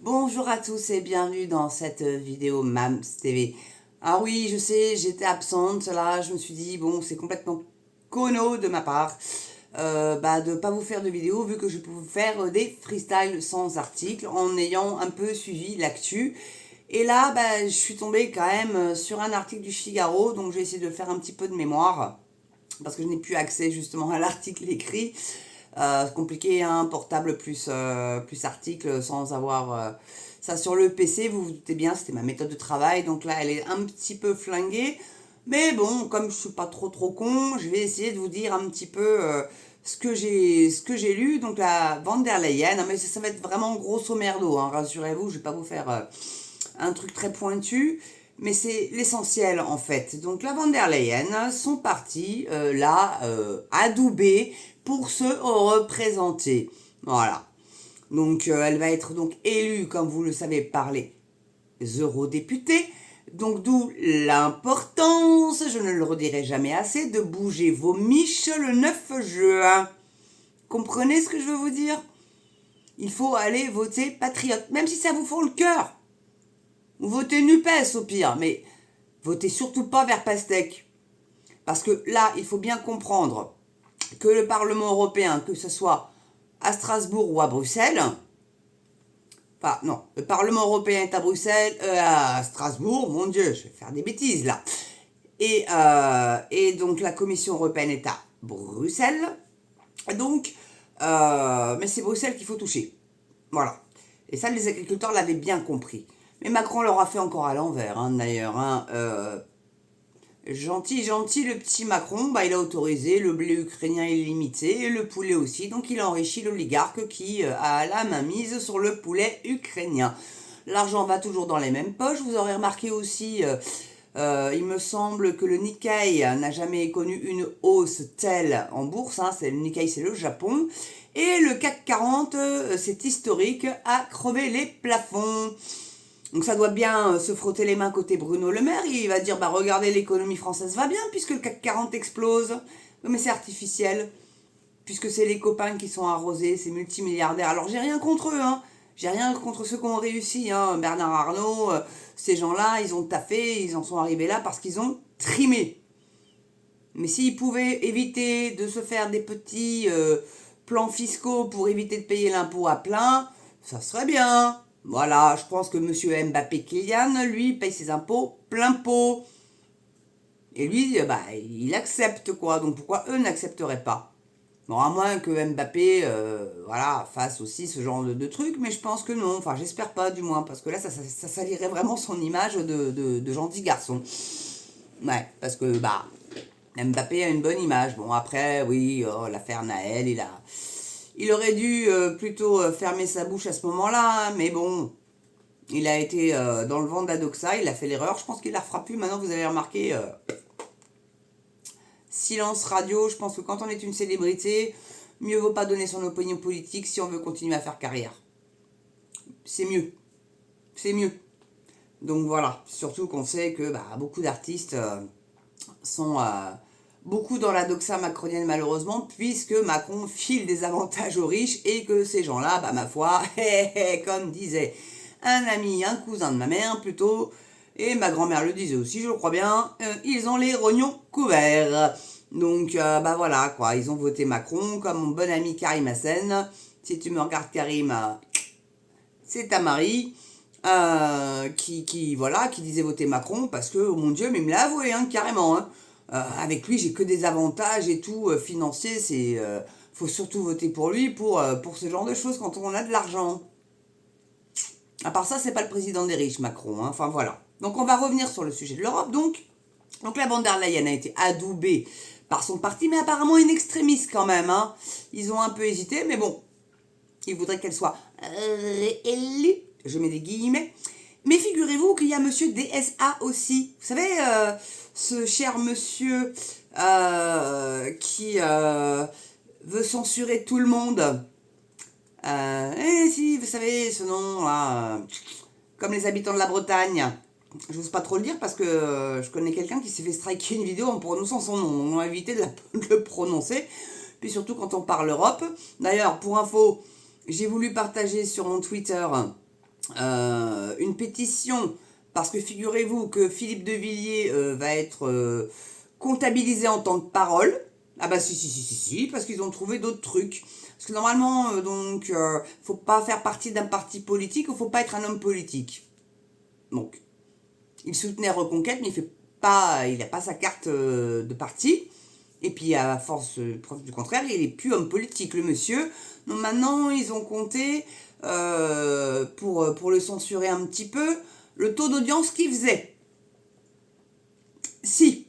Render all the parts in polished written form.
Bonjour à tous et bienvenue dans cette vidéo Mams TV. Ah oui, je sais, j'étais absente là, je me suis dit, bon, c'est complètement cono de ma part de pas vous faire de vidéo vu que je peux vous faire des freestyles sans article en ayant un peu suivi l'actu. Et là, je suis tombée quand même sur un article du Figaro, donc j'ai essayé de faire un petit peu de mémoire parce que je n'ai plus accès justement à l'article écrit. Compliqué, hein, portable plus article sans avoir ça sur le PC, vous vous doutez bien, c'était ma méthode de travail, donc là elle est un petit peu flinguée, mais bon, comme je suis pas trop con, je vais essayer de vous dire un petit peu ce que j'ai lu, donc la Van der Leyen, mais ça va être vraiment grosso merdo, hein, rassurez-vous, je vais pas vous faire un truc très pointu, mais c'est l'essentiel en fait. Donc la Van der Leyen sont partis là adoubés pour se représenter. Voilà. Donc elle va être donc élue, comme vous le savez, par les eurodéputés. Donc d'où l'importance, je ne le redirai jamais assez, de bouger vos miches le 9 juin. Comprenez ce que je veux vous dire? Il faut aller voter patriote, même si ça vous fend le cœur. Ou votez NUPES au pire, mais votez surtout pas vers Pastèque. Parce que là, il faut bien comprendre que le Parlement européen, que ce soit à Strasbourg ou à Bruxelles, enfin non, le Parlement européen est à Bruxelles, à Strasbourg, mon Dieu, je vais faire des bêtises là. Et donc la Commission européenne est à Bruxelles, donc, mais c'est Bruxelles qu'il faut toucher. Voilà. Et ça, les agriculteurs l'avaient bien compris. Mais Macron l'aura fait encore à l'envers, hein, d'ailleurs. Hein, gentil, le petit Macron, il a autorisé le blé ukrainien illimité et le poulet aussi. Donc il a enrichi l'oligarque qui a la main mise sur le poulet ukrainien. L'argent va toujours dans les mêmes poches. Vous aurez remarqué aussi, il me semble que le Nikkei n'a jamais connu une hausse telle en bourse. Hein, le Nikkei, c'est le Japon. Et le CAC 40, c'est historique, a crevé les plafonds. Donc ça doit bien se frotter les mains côté Bruno Le Maire. Il va dire, regardez, l'économie française va bien puisque le CAC 40 explose. Mais c'est artificiel, puisque c'est les copains qui sont arrosés, ces multimilliardaires. Alors j'ai rien contre eux, hein. J'ai rien contre ceux qui ont réussi, hein. Bernard Arnault, ces gens-là, ils ont taffé, ils en sont arrivés là parce qu'ils ont trimé. Mais s'ils pouvaient éviter de se faire des petits plans fiscaux pour éviter de payer l'impôt à plein, ça serait bien. Voilà, je pense que monsieur Mbappé Kylian, lui, paye ses impôts plein pot. Et lui, il accepte quoi. Donc pourquoi eux n'accepteraient pas? Bon, à moins que Mbappé fasse aussi ce genre de truc, mais je pense que non. Enfin, j'espère pas du moins, parce que là, ça salirait vraiment son image de gentil garçon. Ouais, parce que Mbappé a une bonne image. Bon, après, oui, l'affaire Naël, il aurait dû plutôt fermer sa bouche à ce moment-là, mais bon, il a été dans le vent de la doxa, il a fait l'erreur. Je pense qu'il la refera plus. Maintenant, vous avez remarqué, silence radio. Je pense que quand on est une célébrité, mieux vaut pas donner son opinion politique si on veut continuer à faire carrière. C'est mieux. C'est mieux. Donc voilà, surtout qu'on sait que beaucoup d'artistes sont beaucoup dans la doxa macronienne malheureusement, puisque Macron file des avantages aux riches et que ces gens-là, ma foi, comme disait un ami, un cousin de ma mère plutôt, et ma grand-mère le disait aussi, je le crois bien, ils ont les rognons couverts. Donc voilà quoi, ils ont voté Macron comme mon bon ami Karim Hassen. Si tu me regardes Karim, c'est ta Marie. Qui disait voter Macron parce que, oh mon Dieu, mais il me l'a avoué, hein, carrément. Hein. Avec lui, j'ai que des avantages et tout, financiers. Faut surtout voter pour lui pour ce genre de choses quand on a de l'argent. À part ça, c'est pas le président des riches, Macron. Hein. Enfin voilà. Donc on va revenir sur le sujet de l'Europe. Donc la Van der Leyen a été adoubée par son parti, mais apparemment in extremis quand même. Hein. Ils ont un peu hésité, mais bon, ils voudraient qu'elle soit réélue. Je mets des guillemets. Mais figurez-vous qu'il y a monsieur DSA aussi. Vous savez, ce cher monsieur qui veut censurer tout le monde. Si, vous savez, ce nom là, comme les habitants de la Bretagne. Je n'ose pas trop le dire parce que je connais quelqu'un qui s'est fait striker une vidéo en prononçant son nom. On a évité de le prononcer. Puis surtout quand on parle Europe. D'ailleurs, pour info, j'ai voulu partager sur mon Twitter une pétition, parce que figurez-vous que Philippe de Villiers va être comptabilisé en temps de parole. Ah bah si, parce qu'ils ont trouvé d'autres trucs. Parce que normalement, faut pas faire partie d'un parti politique ou faut pas être un homme politique. Donc, il soutenait Reconquête, mais il n'a pas sa carte de parti. Et puis, à force, preuve du contraire, il n'est plus homme politique, le monsieur. Donc maintenant, ils ont compté, pour le censurer un petit peu, le taux d'audience qu'il faisait. Si,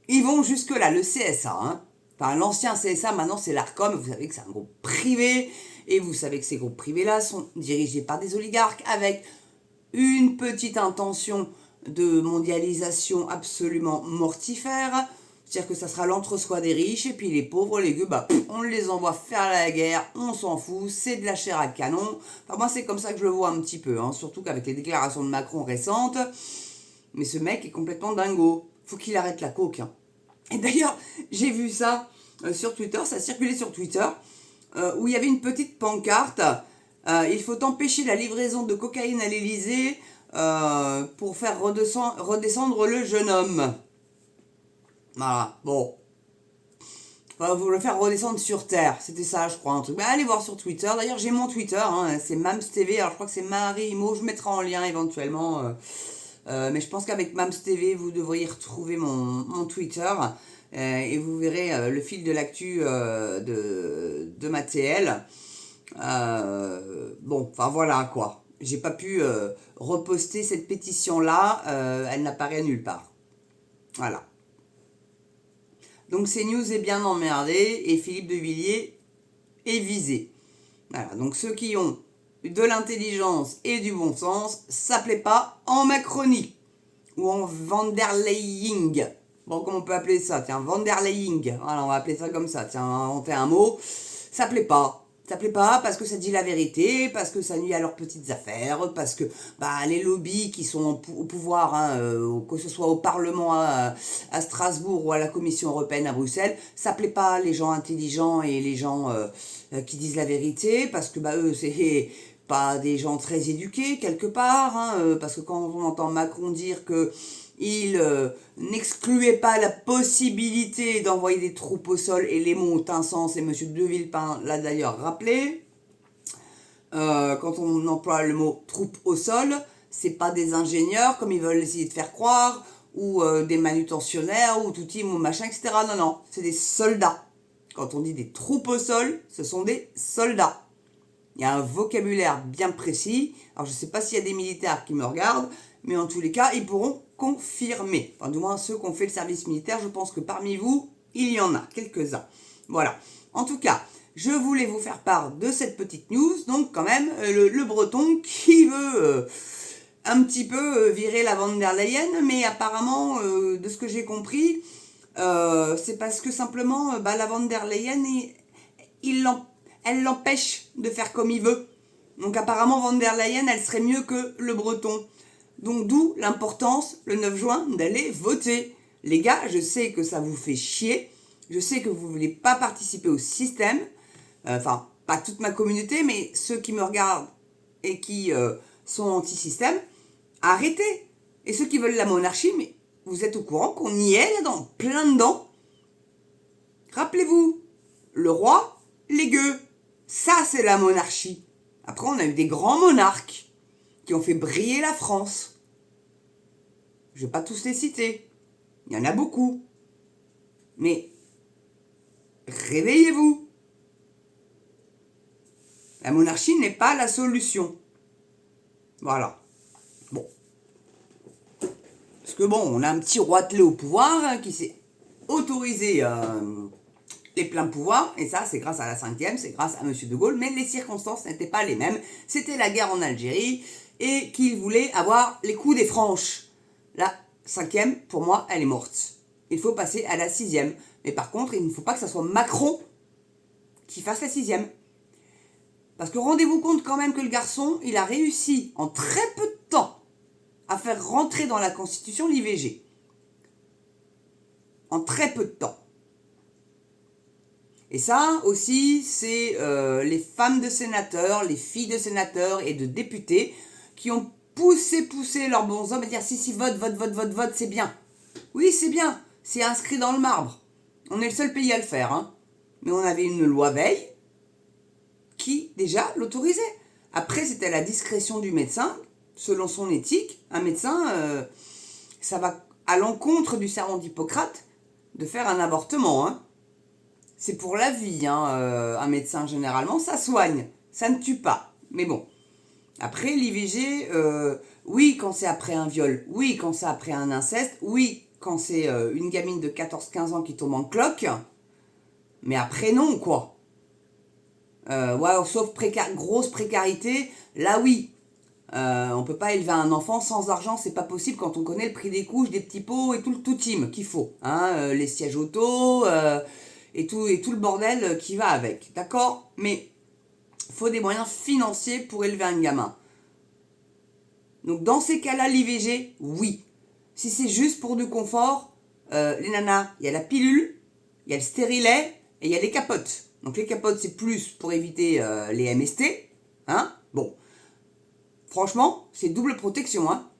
ils vont jusque-là, le CSA, hein. Enfin, l'ancien CSA, maintenant c'est l'ARCOM, vous savez que c'est un groupe privé, et vous savez que ces groupes privés-là sont dirigés par des oligarques avec une petite intention de mondialisation absolument mortifère. C'est-à-dire que ça sera l'entre-soi des riches, et puis les pauvres, les gueux, on les envoie faire la guerre, on s'en fout, c'est de la chair à canon. Enfin, moi, c'est comme ça que je le vois un petit peu, hein, surtout qu'avec les déclarations de Macron récentes, mais ce mec est complètement dingo. Faut qu'il arrête la coke, hein. Et d'ailleurs, j'ai vu ça sur Twitter, ça circulait sur Twitter, où il y avait une petite pancarte. Il faut empêcher la livraison de cocaïne à l'Elysée pour faire redescendre le jeune homme. Voilà, bon. Vous le faire redescendre sur Terre, c'était ça, je crois, un truc. Allez voir sur Twitter. D'ailleurs, j'ai mon Twitter, hein, c'est Mams TV. Alors, je crois que c'est Marie Imo. Je mettrai en lien éventuellement. Mais je pense qu'avec Mams TV, vous devriez retrouver mon Twitter. Et vous verrez le fil de l'actu de ma TL. Bon, enfin voilà quoi. J'ai pas pu reposter cette pétition-là. Elle n'apparaît nulle part. Voilà. Donc CNews est bien emmerdé et Philippe de Villiers est visé. Voilà, donc ceux qui ont de l'intelligence et du bon sens, ça plaît pas en Macronie ou en Van der Leying. Bon, comment on peut appeler ça? Tiens, Van der Leying. Voilà, on va appeler ça comme ça. Tiens, on va inventer un mot. Ça plaît pas. Ça plaît pas parce que ça dit la vérité, parce que ça nuit à leurs petites affaires, parce que les lobbies qui sont au pouvoir, hein, que ce soit au Parlement à Strasbourg ou à la Commission européenne à Bruxelles, ça plaît pas les gens intelligents et les gens qui disent la vérité, parce que eux, c'est pas des gens très éduqués quelque part, hein, parce que quand on entend Macron dire que il n'excluait pas la possibilité d'envoyer des troupes au sol, et les mots ont un sens, et M. De Villepin l'a d'ailleurs rappelé. Quand on emploie le mot troupes au sol, c'est pas des ingénieurs comme ils veulent essayer de faire croire, ou des manutentionnaires, ou tout team, ou machin, etc. Non, non, c'est des soldats. Quand on dit des troupes au sol, ce sont des soldats. Il y a un vocabulaire bien précis. Alors, je ne sais pas s'il y a des militaires qui me regardent, mais en tous les cas, ils pourront confirmer. Enfin, du moins, ceux qui ont fait le service militaire, je pense que parmi vous, il y en a quelques-uns. Voilà. En tout cas, je voulais vous faire part de cette petite news. Donc, quand même, le breton qui veut un petit peu virer la Van der Leyen, mais apparemment, de ce que j'ai compris, c'est parce que simplement, la Van der Leyen, elle l'empêche de faire comme il veut. Donc apparemment, Van der Leyen, elle serait mieux que le breton. Donc d'où l'importance, le 9 juin, d'aller voter. Les gars, je sais que ça vous fait chier. Je sais que vous ne voulez pas participer au système. Enfin, pas toute ma communauté, mais ceux qui me regardent et qui sont anti-système, arrêtez. Et ceux qui veulent la monarchie, mais vous êtes au courant qu'on y est là-dedans, plein dedans. Rappelez-vous, le roi, les gueux. Ça, c'est la monarchie. Après, on a eu des grands monarques qui ont fait briller la France. Je ne vais pas tous les citer. Il y en a beaucoup. Mais réveillez-vous. La monarchie n'est pas la solution. Voilà. Bon. Parce que on a un petit roitelet au pouvoir qui s'est autorisé les pleins pouvoirs, et ça c'est grâce à la 5e, c'est grâce à M. de Gaulle, mais les circonstances n'étaient pas les mêmes. C'était la guerre en Algérie, et qu'il voulait avoir les coups des franches. La 5e, pour moi, elle est morte. Il faut passer à la 6e. Mais par contre, il ne faut pas que ça soit Macron qui fasse la 6e. Parce que rendez-vous compte quand même que le garçon, il a réussi en très peu de temps à faire rentrer dans la Constitution l'IVG. En très peu de temps. Et ça aussi, c'est les femmes de sénateurs, les filles de sénateurs et de députés qui ont poussé leurs bons hommes à dire si, vote, c'est bien. Oui, c'est bien, c'est inscrit dans le marbre. On est le seul pays à le faire, hein. Mais on avait une loi Veil qui, déjà, l'autorisait. Après, c'était à la discrétion du médecin, selon son éthique. Un médecin, ça va à l'encontre du serment d'Hippocrate de faire un avortement, hein. C'est pour la vie, hein, un médecin, généralement, ça soigne, ça ne tue pas. Mais bon, après, l'IVG, oui, quand c'est après un viol, oui, quand c'est après un inceste, oui, quand c'est une gamine de 14-15 ans qui tombe en cloque, mais après, non, quoi. Ouais, sauf grosse précarité, là, oui. On peut pas élever un enfant sans argent, c'est pas possible quand on connaît le prix des couches, des petits pots et tout le tout team qu'il faut. Hein, les sièges auto et tout le bordel qui va avec. D'accord? Mais il faut des moyens financiers pour élever un gamin. Donc dans ces cas-là, l'IVG, oui. Si c'est juste pour du confort, les nanas, il y a la pilule, il y a le stérilet et il y a les capotes. Donc les capotes, c'est plus pour éviter les MST. Hein? Bon. Franchement, c'est double protection, hein.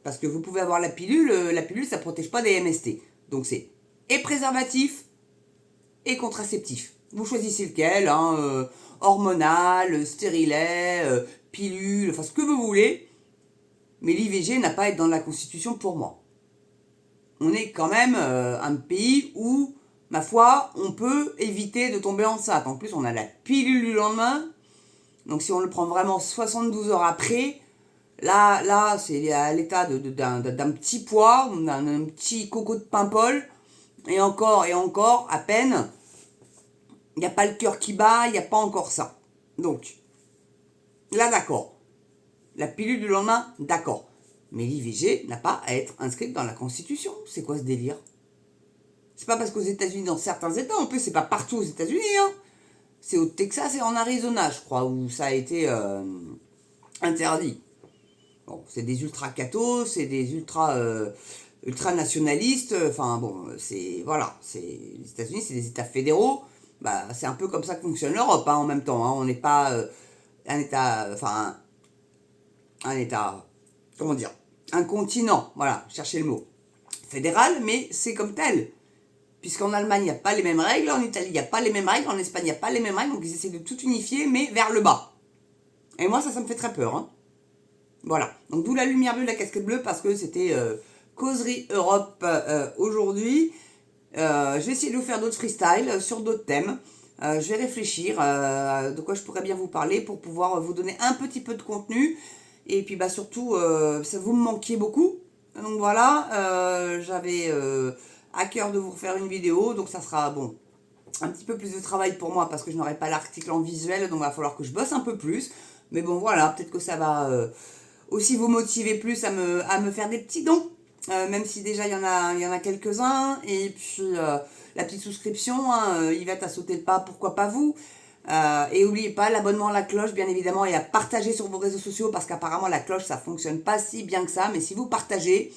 Parce que vous pouvez avoir la pilule ça protège pas des MST. Donc c'est et préservatif et contraceptif. Vous choisissez lequel, hein, hormonal, stérilet, pilule, enfin ce que vous voulez. Mais l'IVG n'a pas à être dans la Constitution pour moi. On est quand même un pays où, ma foi, on peut éviter de tomber enceinte. En plus, on a la pilule du lendemain. Donc si on le prend vraiment 72 heures après, là c'est à l'état d'un petit pois, d'un petit coco de Paimpol, et encore, à peine, il n'y a pas le cœur qui bat, il n'y a pas encore ça. Donc, là d'accord. La pilule du lendemain, d'accord. Mais l'IVG n'a pas à être inscrite dans la Constitution. C'est quoi ce délire? C'est pas parce qu'aux États-Unis, dans certains États, en plus, c'est pas partout aux États-Unis, hein. C'est au Texas et en Arizona, je crois, où ça a été interdit. Bon, c'est des ultra-cathos, c'est des ultra-nationalistes. Enfin bon, c'est les États-Unis, c'est des États fédéraux. Bah, c'est un peu comme ça que fonctionne l'Europe, hein, en même temps. Hein. On n'est pas un État, comment dire, un continent. Voilà, cherchez le mot. Fédéral, mais c'est comme tel. Puisqu'en Allemagne, il n'y a pas les mêmes règles, en Italie, il n'y a pas les mêmes règles, en Espagne, il n'y a pas les mêmes règles, donc ils essaient de tout unifier, mais vers le bas. Et moi, ça me fait très peur. Hein. Voilà. Donc, d'où la lumière bleue, la casquette bleue, parce que c'était Causerie Europe aujourd'hui. Je vais essayer de vous faire d'autres freestyles sur d'autres thèmes. Je vais réfléchir de quoi je pourrais bien vous parler pour pouvoir vous donner un petit peu de contenu. Et puis, bah, surtout, ça vous me manquiez beaucoup. Donc, voilà, j'avais... à cœur de vous refaire une vidéo, donc ça sera bon un petit peu plus de travail pour moi parce que je n'aurai pas l'article en visuel, donc il va falloir que je bosse un peu plus, mais bon voilà, peut-être que ça va aussi vous motiver plus à me faire des petits dons, même si déjà il y en a quelques-uns, et puis la petite souscription, hein, Yvette a sauté le pas, pourquoi pas vous, et n'oubliez pas l'abonnement à la cloche bien évidemment, et à partager sur vos réseaux sociaux, parce qu'apparemment la cloche ça fonctionne pas si bien que ça, mais si vous partagez,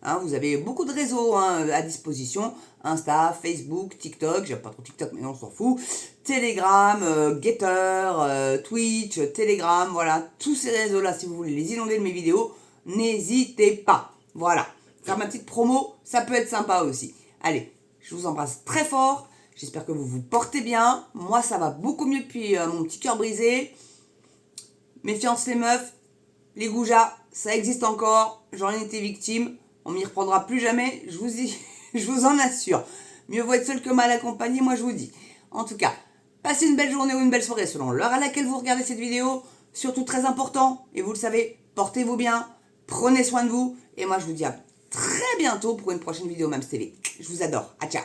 hein, vous avez beaucoup de réseaux hein, à disposition, Insta, Facebook, TikTok, j'aime pas trop TikTok mais on s'en fout, Telegram, Getter, Twitch, Telegram, voilà, tous ces réseaux-là, si vous voulez les inonder de mes vidéos, n'hésitez pas, voilà, faire ma petite promo, ça peut être sympa aussi. Allez, je vous embrasse très fort, j'espère que vous vous portez bien, moi ça va beaucoup mieux depuis mon petit cœur brisé, méfiance les meufs, les goujats, ça existe encore, j'en ai été victime, on m'y reprendra plus jamais, je vous en assure. Mieux vaut être seul que mal accompagné, moi je vous dis. En tout cas, passez une belle journée ou une belle soirée selon l'heure à laquelle vous regardez cette vidéo. Surtout très important, et vous le savez, portez-vous bien, prenez soin de vous, et moi je vous dis à très bientôt pour une prochaine vidéo Mams TV. Je vous adore, à ciao.